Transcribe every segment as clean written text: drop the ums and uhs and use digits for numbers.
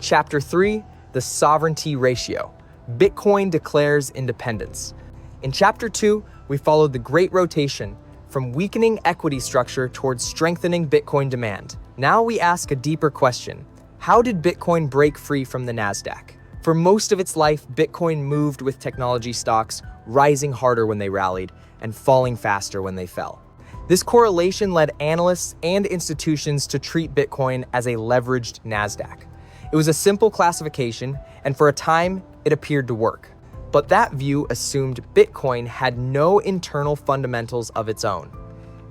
Chapter 3, the sovereignty ratio. Bitcoin declares independence. In Chapter 2, we followed the great rotation from weakening equity structure towards strengthening Bitcoin demand. Now we ask a deeper question. How did Bitcoin break free from the Nasdaq? For most of its life, Bitcoin moved with technology stocks, rising harder when they rallied and falling faster when they fell. This correlation led analysts and institutions to treat Bitcoin as a leveraged Nasdaq. It was a simple classification, and for a time, it appeared to work. But that view assumed Bitcoin had no internal fundamentals of its own.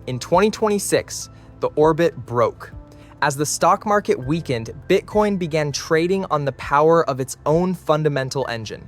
In 2026, the orbit broke. As the stock market weakened, Bitcoin began trading on the power of its own fundamental engine.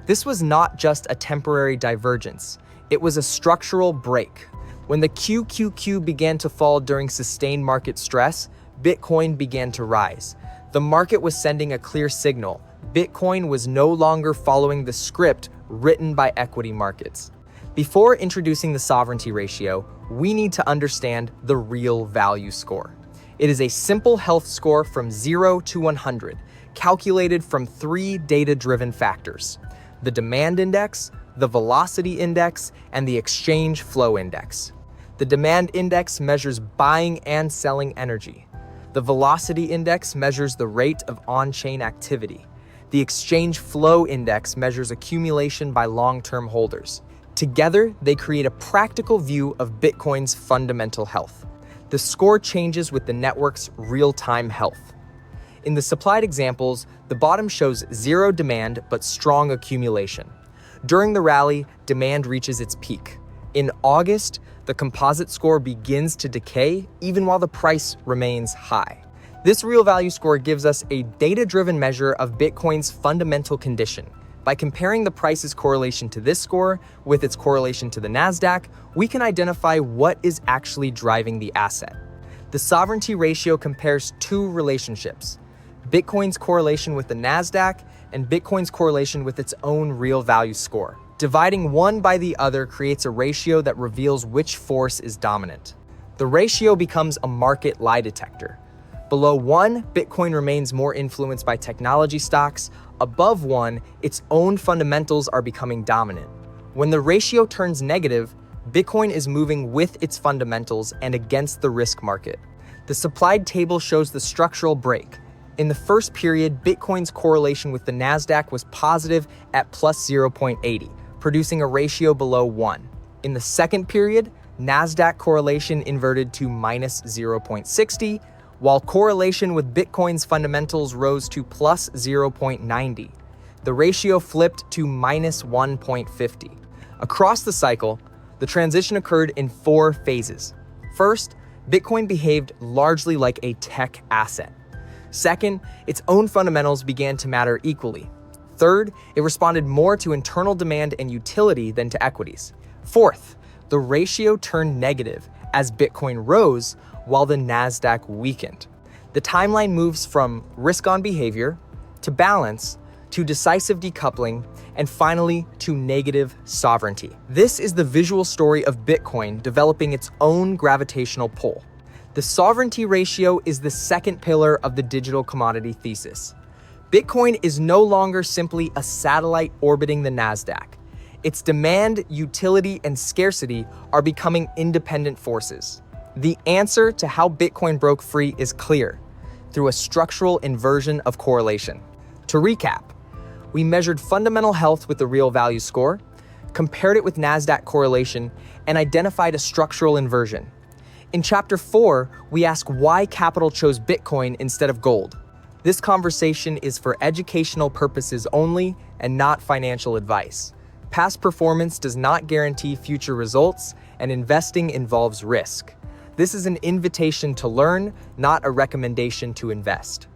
This was not just a temporary divergence, it was a structural break. When the QQQ began to fall during sustained market stress, Bitcoin began to rise. The market was sending a clear signal. Bitcoin was no longer following the script written by equity markets. Before introducing the sovereignty ratio, we need to understand the real value score. It is a simple health score from 0 to 100, calculated from 3 data-driven factors: the demand index, the velocity index, and the exchange flow index. The demand index measures buying and selling energy. The velocity index measures the rate of on-chain activity. The exchange flow index measures accumulation by long-term holders. Together, they create a practical view of Bitcoin's fundamental health. The score changes with the network's real-time health. In the supplied examples, the bottom shows zero demand but strong accumulation. During the rally, demand reaches its peak. In August, the composite score begins to decay even while the price remains high. This real value score gives us a data-driven measure of Bitcoin's fundamental condition. By comparing the price's correlation to this score with its correlation to the Nasdaq, we can identify what is actually driving the asset. The sovereignty ratio compares 2 relationships: Bitcoin's correlation with the Nasdaq and Bitcoin's correlation with its own real value score. Dividing one by the other creates a ratio that reveals which force is dominant. The ratio becomes a market lie detector. Below 1, Bitcoin remains more influenced by technology stocks. Above 1, its own fundamentals are becoming dominant. When the ratio turns negative, Bitcoin is moving with its fundamentals and against the risk market. The supplied table shows the structural break. In the first period, Bitcoin's correlation with the Nasdaq was positive at plus 0.80, producing a ratio below 1. In the second period, Nasdaq correlation inverted to minus 0.60, while correlation with Bitcoin's fundamentals rose to plus 0.90. The ratio flipped to minus 1.50. Across the cycle, the transition occurred in 4 phases. First, Bitcoin behaved largely like a tech asset. Second, its own fundamentals began to matter equally. Third, it responded more to internal demand and utility than to equities. Fourth, the ratio turned negative as Bitcoin rose while the Nasdaq weakened. The timeline moves from risk-on behavior to balance to decisive decoupling and finally to negative sovereignty. This is the visual story of Bitcoin developing its own gravitational pull. The sovereignty ratio is the second pillar of the digital commodity thesis. Bitcoin is no longer simply a satellite orbiting the Nasdaq. Its demand, utility, and scarcity are becoming independent forces. The answer to how Bitcoin broke free is clear: through a structural inversion of correlation. To recap, we measured fundamental health with the real value score, compared it with Nasdaq correlation, and identified a structural inversion. In Chapter 4, we ask why capital chose Bitcoin instead of gold. This conversation is for educational purposes only and not financial advice. Past performance does not guarantee future results, and investing involves risk. This is an invitation to learn, not a recommendation to invest.